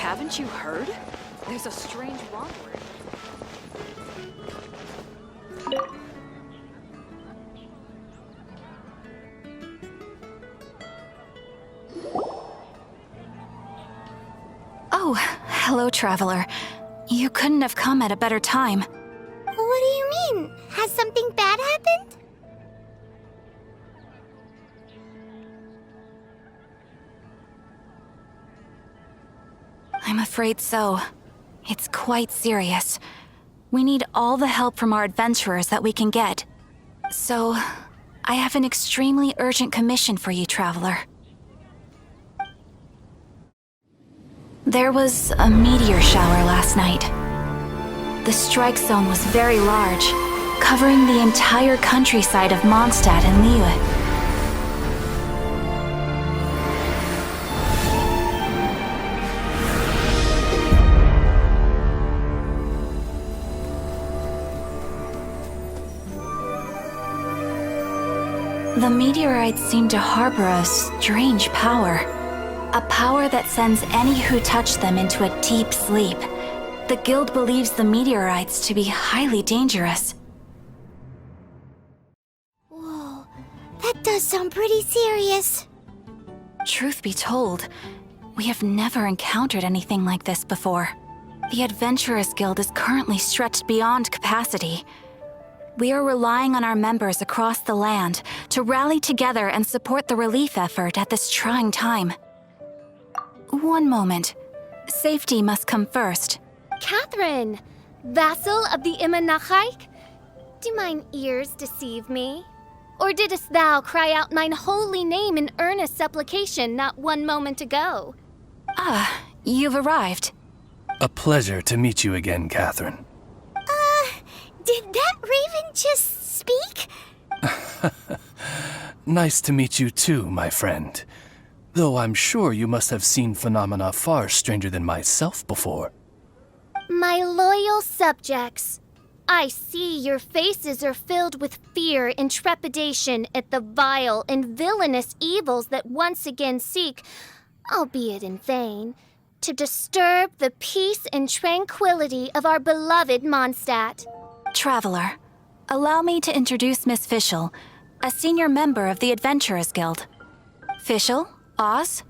Haven't you heard? There's a strange wanderer. Oh, hello, traveler. You couldn't have come at a better time. What do you mean? Has something bad happened? I'm afraid so. It's quite serious. We need all the help from our adventurers that we can get. So, I have an extremely urgent commission for you, traveler. There was a meteor shower last night. The strike zone was very large, covering the entire countryside of Mondstadt and Liyue. The meteorites seem to harbor a strange power. A power that sends any who touch them into a deep sleep. The guild believes the meteorites to be highly dangerous. Whoa, that does sound pretty serious. Truth be told, we have never encountered anything like this before. The Adventurers Guild is currently stretched beyond capacity. We are relying on our members across the land to rally together and support the relief effort at this trying time. One moment. Safety must come first. Catherine, vassal of the Imanachike? Do mine ears deceive me? Or didst thou cry out mine holy name in earnest supplication not one moment ago? Ah, you've arrived. A pleasure to meet you again, Catherine. Did that raven just speak? Nice to meet you too, my friend. Though I'm sure you must have seen phenomena far stranger than myself before. My loyal subjects, I see your faces are filled with fear and trepidation at the vile and villainous evils that once again seek, albeit in vain, to disturb the peace and tranquility of our beloved Mondstadt. Traveler, allow me to introduce Miss Fischl, a senior member of the Adventurers Guild. Fischl, Oz,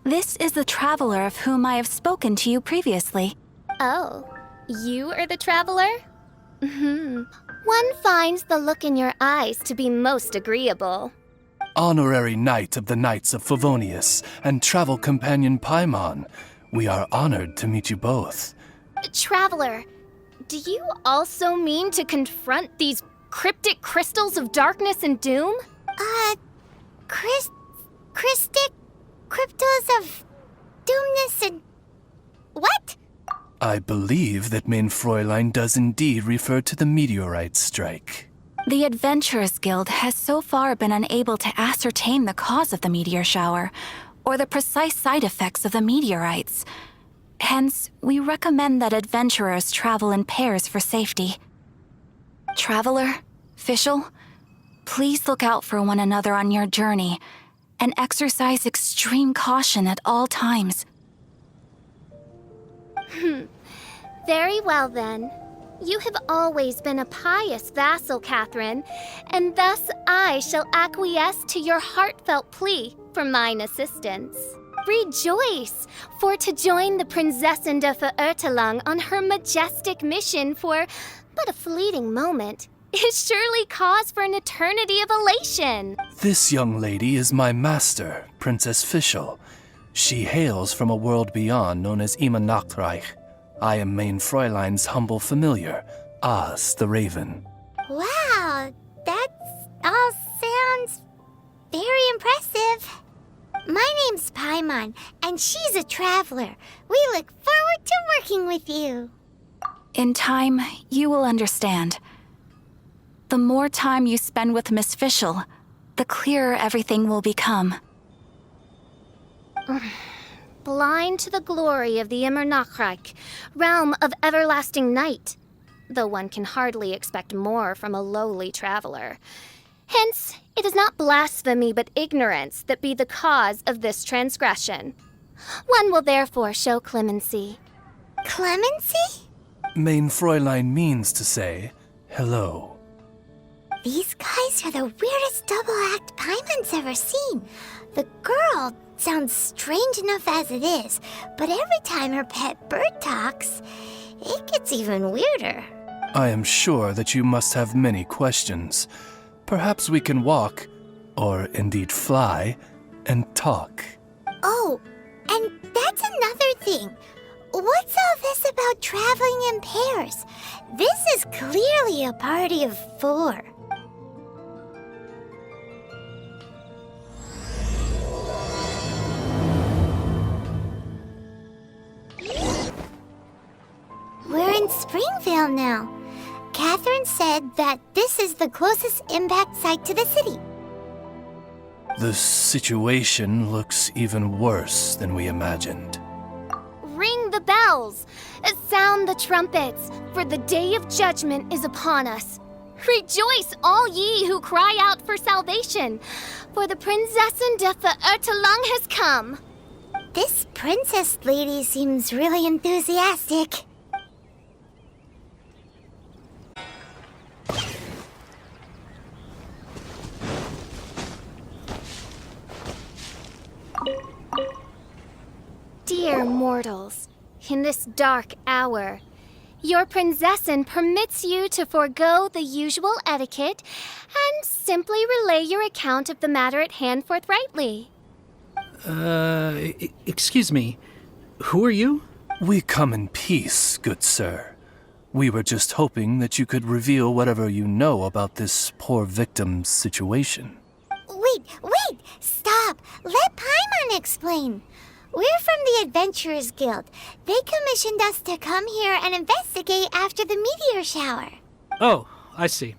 this is the traveler of whom I have spoken to you previously. Oh, you are the traveler? One finds the look in your eyes to be most agreeable. Honorary Knight of the Knights of Favonius and travel companion Paimon, we are honored to meet you both. Traveler, do you also mean to confront these cryptic crystals of darkness and doom? Cryptic cryptos of doomness and... what? I believe that Mein Fräulein does indeed refer to the meteorite strike. The Adventurers Guild has so far been unable to ascertain the cause of the meteor shower, or the precise side effects of the meteorites. Hence, we recommend that adventurers travel in pairs for safety. Traveler, Fischl, please look out for one another on your journey, and exercise extreme caution at all times. Very well then. You have always been a pious vassal, Catherine, and thus I shall acquiesce to your heartfelt plea for mine assistance. Rejoice, for to join the Prinzessin de Verurteilung on her majestic mission for but a fleeting moment is surely cause for an eternity of elation. This young lady is my master, Princess Fischl. She hails from a world beyond known as Imanachreich. I am Mein Fräulein's humble familiar, Oz the Raven. Wow, that all sounds very impressive. My name's Paimon, and she's a traveler. We look forward to working with you. In time, you will understand. The more time you spend with Miss Fischl, the clearer everything will become. Blind to the glory of the Imanachreich, realm of everlasting night, though one can hardly expect more from a lowly traveler. Hence, it is not blasphemy but ignorance that be the cause of this transgression. One will therefore show clemency. Clemency? Main Fräulein means to say hello. These guys are the weirdest double-act Paimon's ever seen. The girl sounds strange enough as it is, but every time her pet bird talks, it gets even weirder. I am sure that you must have many questions. Perhaps we can walk, or indeed fly, and talk. Oh, and that's another thing. What's all this about traveling in pairs? This is clearly a party of 4. We're in Springvale now. Catherine said that this is the closest impact site to the city. The situation looks even worse than we imagined. Ring the bells! Sound the trumpets, for the day of judgment is upon us. Rejoice, all ye who cry out for salvation, for the Prinzessin de Verurteilung has come. This princess lady seems really enthusiastic. Dear mortals, in this dark hour, your Prinzessin permits you to forego the usual etiquette and simply relay your account of the matter at hand forthrightly. Excuse me. Who are you? We come in peace, good sir. We were just hoping that you could reveal whatever you know about this poor victim's situation. Wait! Stop! Let Paimon explain. We're from the Adventurers Guild. They commissioned us to come here and investigate after the meteor shower. Oh, I see.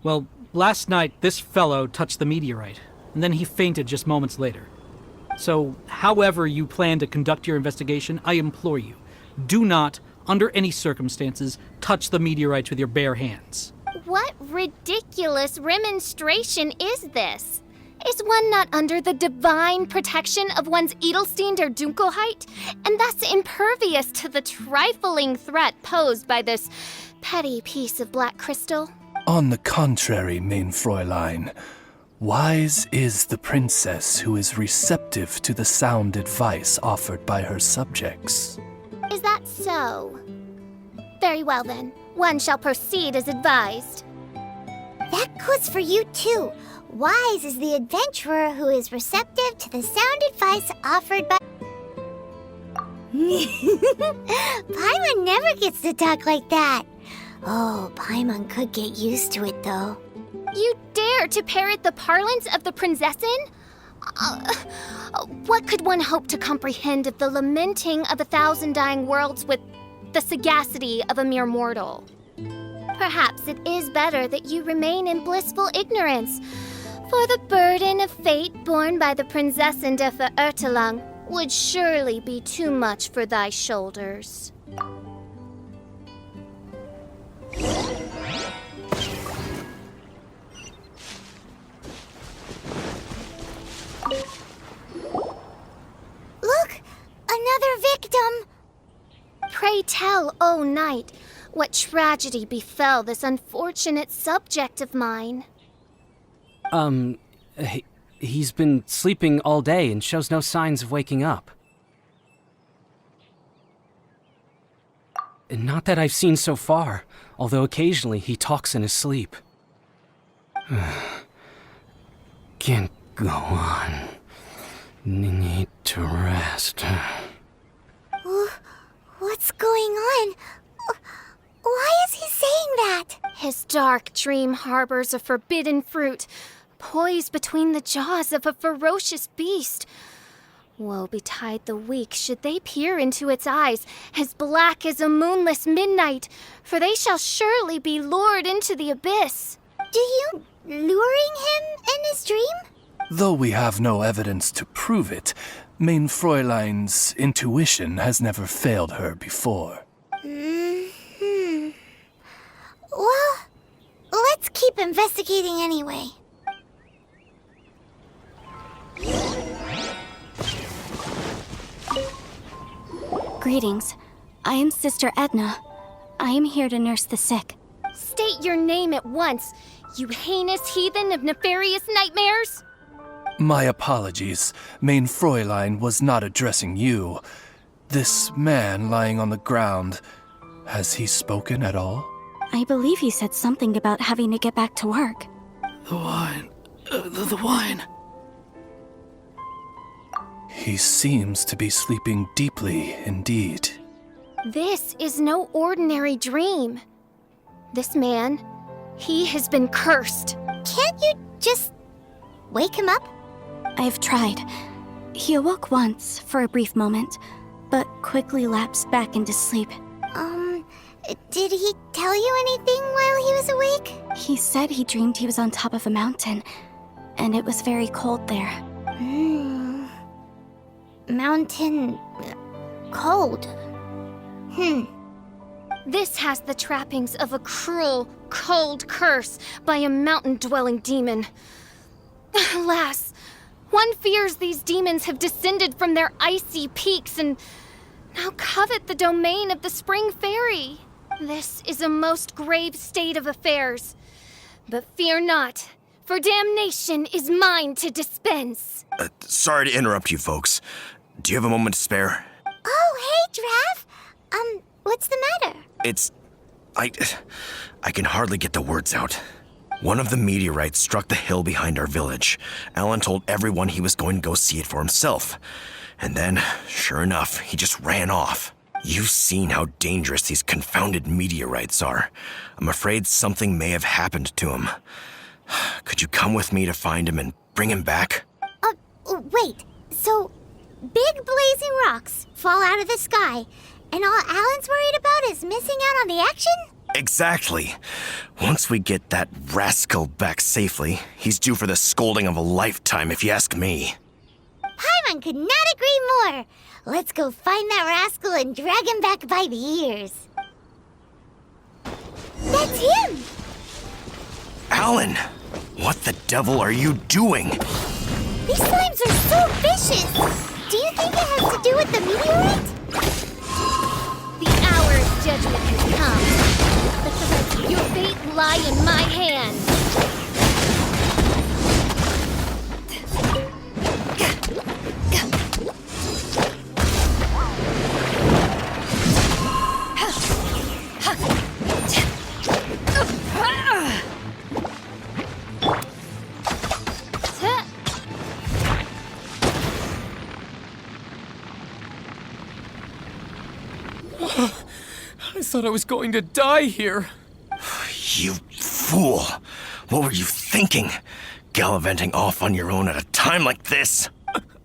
Well, last night this fellow touched the meteorite, and then he fainted just moments later. So, however you plan to conduct your investigation, I implore you, do not, under any circumstances, touch the meteorites with your bare hands. What ridiculous remonstration is this? Is one not under the divine protection of one's Edelstein der Dunkelheit, and thus impervious to the trifling threat posed by this petty piece of black crystal? On the contrary, Main Fräulein, wise is the princess who is receptive to the sound advice offered by her subjects. Is that so? Very well then, one shall proceed as advised. That goes for you too. Wise is the adventurer who is receptive to the sound advice offered by... Paimon never gets to talk like that. Oh, Paimon could get used to it, though. You dare to parrot the parlance of the Prinzessin? What could one hope to comprehend of the lamenting of 1,000 dying worlds with the sagacity of a mere mortal? Perhaps it is better that you remain in blissful ignorance, for the burden of fate borne by the Prinzessin de Verurteilung would surely be too much for thy shoulders. Look! Another victim! Pray tell, O knight, what tragedy befell this unfortunate subject of mine? He's been sleeping all day and shows no signs of waking up. Not that I've seen so far, although occasionally he talks in his sleep. Can't go on. Need to rest. What's going on? Why is he saying that? His dark dream harbors a forbidden fruit, poised between the jaws of a ferocious beast. Woe betide the weak should they peer into its eyes, as black as a moonless midnight, for they shall surely be lured into the abyss. Do you luring him in his dream? Though we have no evidence to prove it, Main Fräulein's intuition has never failed her before. Well, let's keep investigating anyway. Greetings. I am Sister Edna. I am here to nurse the sick. State your name at once, you heinous heathen of nefarious nightmares! My apologies. Main Fräulein was not addressing you. This man lying on the ground, has he spoken at all? I believe he said something about having to get back to work. The wine. The wine. He seems to be sleeping deeply indeed. This is no ordinary dream. This man, he has been cursed. Can't you just wake him up? I've tried. He awoke once for a brief moment, but quickly lapsed back into sleep. Did he tell you anything while he was awake? He said he dreamed he was on top of a mountain, and it was very cold there. Mountain... cold. This has the trappings of a cruel, cold curse by a mountain-dwelling demon. Alas, one fears these demons have descended from their icy peaks and now covet the domain of the Spring Fairy. This is a most grave state of affairs. But fear not, for damnation is mine to dispense. Sorry to interrupt you folks. Do you have a moment to spare? Oh, hey, Drav. What's the matter? I can hardly get the words out. One of the meteorites struck the hill behind our village. Alan told everyone he was going to go see it for himself. And then, sure enough, he just ran off. You've seen how dangerous these confounded meteorites are. I'm afraid something may have happened to him. Could you come with me to find him and bring him back? Wait. So, big blazing rocks fall out of the sky, and all Alan's worried about is missing out on the action? Exactly. Once we get that rascal back safely, he's due for the scolding of a lifetime, if you ask me. Paimon could not agree more. Let's go find that rascal and drag him back by the ears. That's him! Alan! What the devil are you doing? These slimes are so vicious! Do you think it has to do with the meteorite? The hour of judgment has come. The threads of your fate lie in my hands. I thought I was going to die here. You fool! What were you thinking? Gallivanting off on your own at a time like this?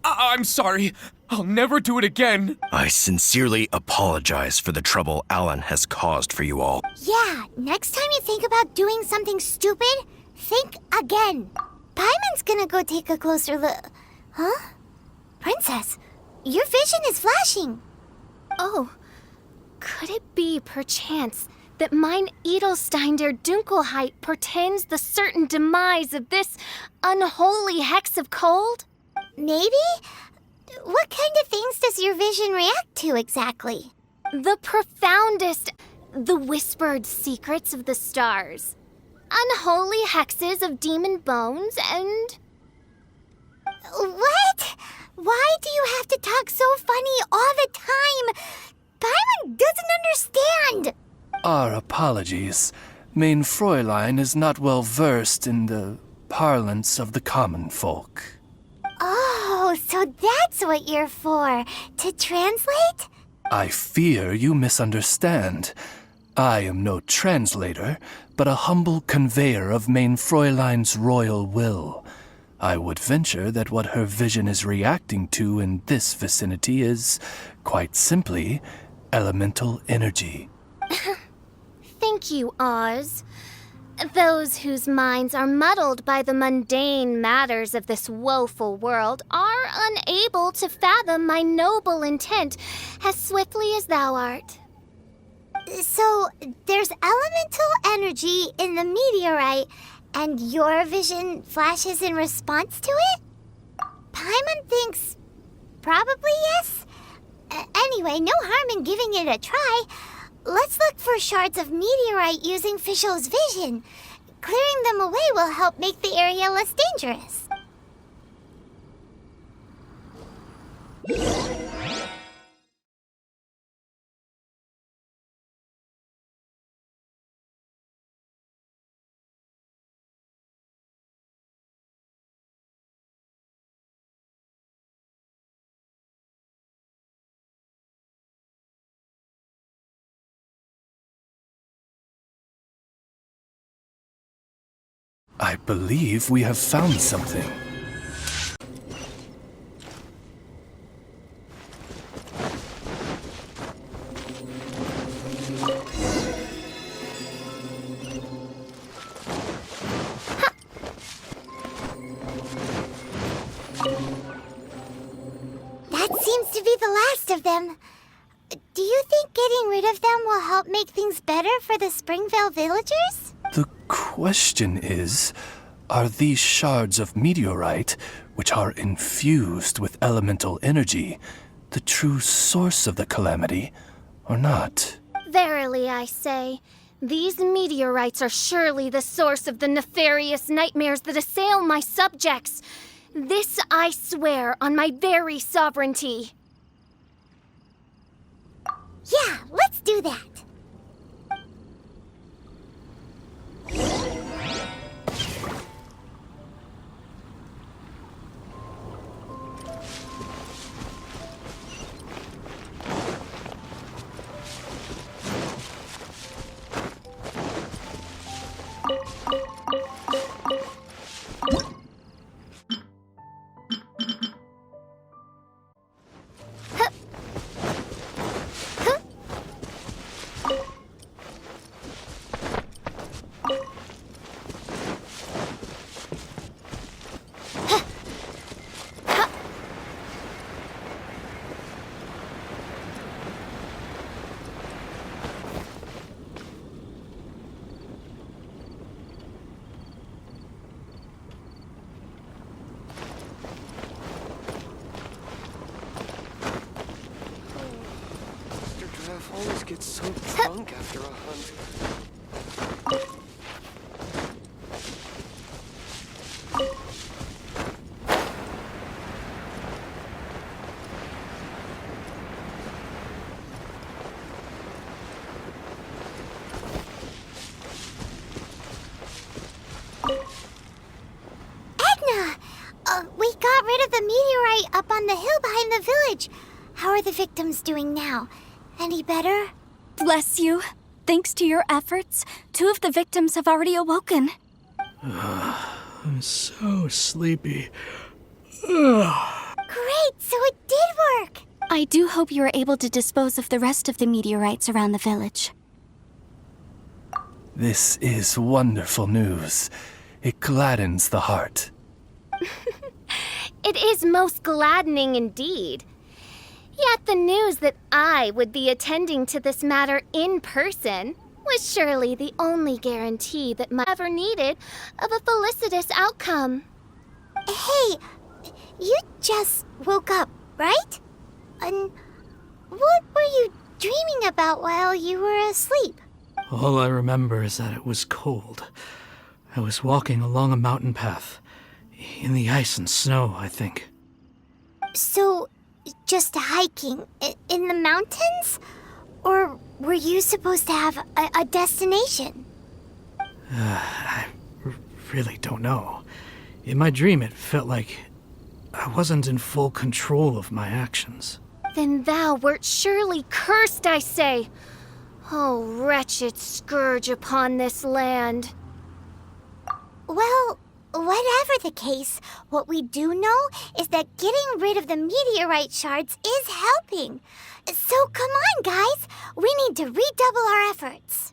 I'm sorry. I'll never do it again. I sincerely apologize for the trouble Alan has caused for you all. Yeah, next time you think about doing something stupid, think again. Paimon's gonna go take a closer look. Huh? Princess, your vision is flashing. Oh, could it be, perchance, that mine Edelstein der Dunkelheit portends the certain demise of this unholy hex of cold? Maybe? What kind of things does your vision react to exactly? The profoundest, the whispered secrets of the stars. Unholy hexes of demon bones and... What? Why do you have to talk so funny all the time? Paimon doesn't understand! Our apologies. Main Fräulein is not well versed in the parlance of the common folk. Oh, so that's what you're for. To translate? I fear you misunderstand. I am no translator, but a humble conveyor of Main Fräulein's royal will. I would venture that what her vision is reacting to in this vicinity is, quite simply, elemental energy. Thank you, Oz. Those whose minds are muddled by the mundane matters of this woeful world are unable to fathom my noble intent as swiftly as thou art. So, there's elemental energy in the meteorite, and your vision flashes in response to it? Paimon thinks probably yes. Anyway, no harm in giving it a try. Let's look for shards of meteorite using Fischl's vision. Clearing them away will help make the area less dangerous. I believe we have found something. That seems to be the last of them. Do you think getting rid of them will help make things better for the Springvale villagers? The question is, are these shards of meteorite, which are infused with elemental energy, the true source of the calamity, or not? Verily, I say, these meteorites are surely the source of the nefarious nightmares that assail my subjects. This I swear on my very sovereignty. Yeah, let's do that. Always gets so drunk after a hunt. Edna! We got rid of the meteorite up on the hill behind the village. How are the victims doing now? Any better? Bless you. Thanks to your efforts, 2 of the victims have already awoken. I'm so sleepy. Great, so it did work! I do hope you are able to dispose of the rest of the meteorites around the village. This is wonderful news. It gladdens the heart. It is most gladdening indeed. Yet the news that I would be attending to this matter in person was surely the only guarantee that I ever needed of a felicitous outcome. Hey, you just woke up, right? And what were you dreaming about while you were asleep? All I remember is that it was cold. I was walking along a mountain path. In the ice and snow, I think. So, just hiking in the mountains? Or were you supposed to have a destination? I really don't know. In my dream, it felt like I wasn't in full control of my actions. Then thou wert surely cursed, I say. Oh, wretched scourge upon this land. Well, whatever the case, what we do know is that getting rid of the meteorite shards is helping. So come on, guys. We need to redouble our efforts.